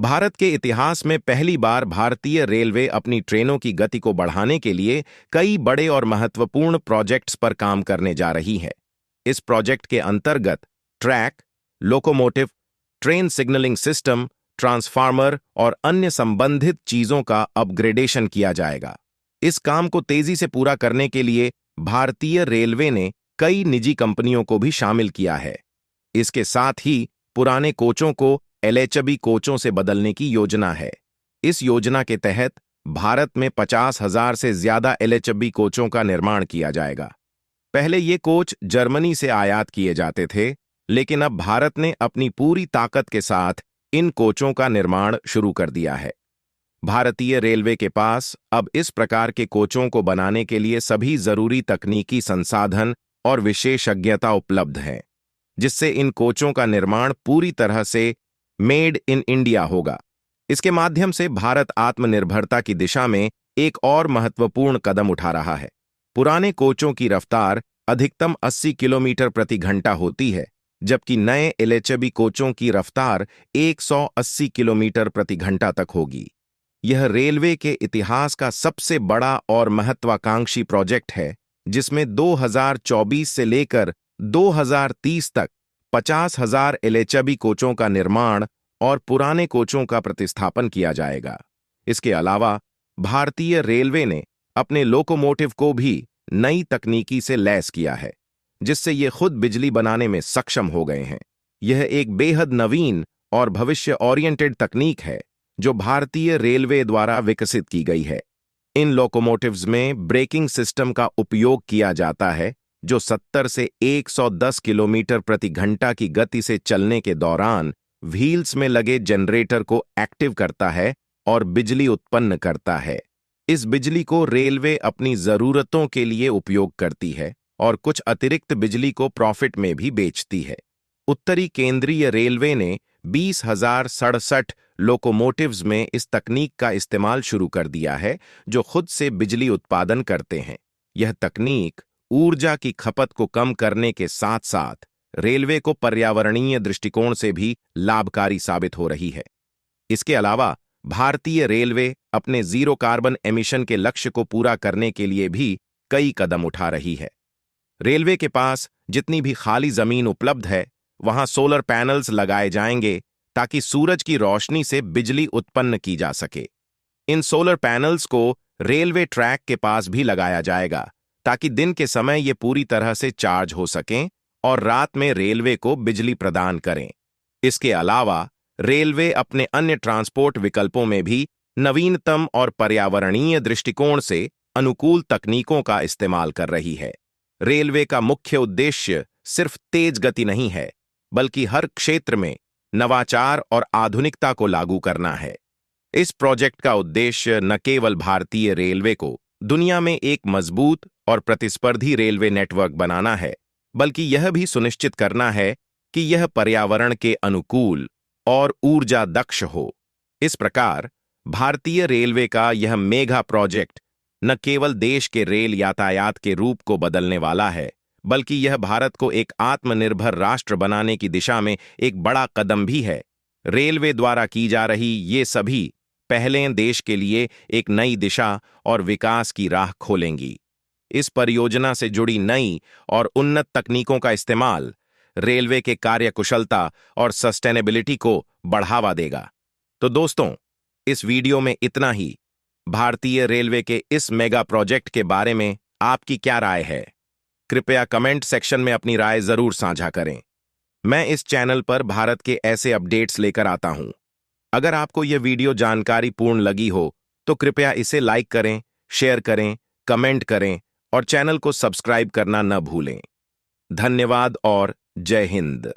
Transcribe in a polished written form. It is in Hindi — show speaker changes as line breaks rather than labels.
भारत के इतिहास में पहली बार भारतीय रेलवे अपनी ट्रेनों की गति को बढ़ाने के लिए कई बड़े और महत्वपूर्ण प्रोजेक्ट्स पर काम करने जा रही है। इस प्रोजेक्ट के अंतर्गत track, locomotive, train signalling system, transformer और अन्य संबंधित चीजों का अपग्रेडेशन किया जाएगा। इस काम को तेजी से पूरा करने के लिए भारतीय रेलवे ने कई निजी कंपनियों को भी शामिल किया है। इसके साथ ही पुराने कोचों को एलएचबी कोचों से बदलने की योजना है। इस योजना के तहत भारत में 50,000 से ज्यादा एलएचबी कोचों का निर्माण किया जाएगा। पहले ये कोच जर्मनी से आयात किए जाते थे, लेकिन अब भारत ने अपनी पूरी ताकत के साथ इन कोचों का निर्माण शुरू कर दिया है। भारतीय रेलवे के पास अब इस प्रकार के कोचों को बनाने के लिए सभी जरूरी तकनीकी संसाधन और विशेषज्ञता उपलब्ध है, जिससे इन कोचों का निर्माण पूरी तरह से मेड इन इंडिया होगा। इसके माध्यम से भारत आत्मनिर्भरता की दिशा में एक और महत्वपूर्ण कदम उठा रहा है। पुराने कोचों की रफ्तार अधिकतम 80 किलोमीटर प्रति घंटा होती है, जबकि नए एलएचबी कोचों की रफ्तार 180 किलोमीटर प्रति घंटा तक होगी। यह रेलवे के इतिहास का सबसे बड़ा और महत्वाकांक्षी प्रोजेक्ट है, जिसमें 2024 से लेकर 2030 तक 50,000 एलएचबी कोचों का निर्माण और पुराने कोचों का प्रतिस्थापन किया जाएगा। इसके अलावा भारतीय रेलवे ने अपने लोकोमोटिव को भी नई तकनीकी से लैस किया है, जिससे ये खुद बिजली बनाने में सक्षम हो गए हैं। यह एक बेहद नवीन और भविष्य ओरिएंटेड तकनीक है, जो भारतीय रेलवे द्वारा विकसित की गई है। इन लोकोमोटिव्स में ब्रेकिंग सिस्टम का उपयोग किया जाता है, जो 70 से 110 किलोमीटर प्रति घंटा की गति से चलने के दौरान व्हील्स में लगे जनरेटर को एक्टिव करता है और बिजली उत्पन्न करता है। इस बिजली को रेलवे अपनी जरूरतों के लिए उपयोग करती है और कुछ अतिरिक्त बिजली को प्रॉफिट में भी बेचती है। उत्तरी केंद्रीय रेलवे ने 20,067 लोकोमोटिव्स में इस तकनीक का इस्तेमाल शुरू कर दिया है, जो खुद से बिजली उत्पादन करते हैं। यह तकनीक ऊर्जा की खपत को कम करने के साथ साथ रेलवे को पर्यावरणीय दृष्टिकोण से भी लाभकारी साबित हो रही है। इसके अलावा भारतीय रेलवे अपने जीरो कार्बन एमिशन के लक्ष्य को पूरा करने के लिए भी कई कदम उठा रही है। रेलवे के पास जितनी भी खाली जमीन उपलब्ध है, वहां सोलर पैनल्स लगाए जाएंगे ताकि सूरज की रोशनी से बिजली उत्पन्न की जा सके। इन सोलर पैनल्स को रेलवे ट्रैक के पास भी लगाया जाएगा, ताकि दिन के समय ये पूरी तरह से चार्ज हो सकें और रात में रेलवे को बिजली प्रदान करें। इसके अलावा रेलवे अपने अन्य ट्रांसपोर्ट विकल्पों में भी नवीनतम और पर्यावरणीय दृष्टिकोण से अनुकूल तकनीकों का इस्तेमाल कर रही है। रेलवे का मुख्य उद्देश्य सिर्फ तेज गति नहीं है, बल्कि हर क्षेत्र में नवाचार और आधुनिकता को लागू करना है। इस प्रोजेक्ट का उद्देश्य न केवल भारतीय रेलवे को दुनिया में एक मजबूत और प्रतिस्पर्धी रेलवे नेटवर्क बनाना है, बल्कि यह भी सुनिश्चित करना है कि यह पर्यावरण के अनुकूल और ऊर्जा दक्ष हो। इस प्रकार भारतीय रेलवे का यह मेगा प्रोजेक्ट न केवल देश के रेल यातायात के रूप को बदलने वाला है, बल्कि यह भारत को एक आत्मनिर्भर राष्ट्र बनाने की दिशा में एक बड़ा कदम भी है। रेलवे द्वारा की जा रही ये सभी पहलें देश के लिए एक नई दिशा और विकास की राह खोलेंगी। इस परियोजना से जुड़ी नई और उन्नत तकनीकों का इस्तेमाल रेलवे के कार्यकुशलता और सस्टेनेबिलिटी को बढ़ावा देगा। तो दोस्तों, इस वीडियो में इतना ही। भारतीय रेलवे के इस मेगा प्रोजेक्ट के बारे में आपकी क्या राय है? कृपया कमेंट सेक्शन में अपनी राय जरूर साझा करें। मैं इस चैनल पर भारत के ऐसे अपडेट्स लेकर आता हूं। अगर आपको यह वीडियो जानकारीपूर्ण लगी हो, तो कृपया इसे लाइक करें, शेयर करें, कमेंट करें और चैनल को सब्सक्राइब करना न भूलें। धन्यवाद और जय हिंद।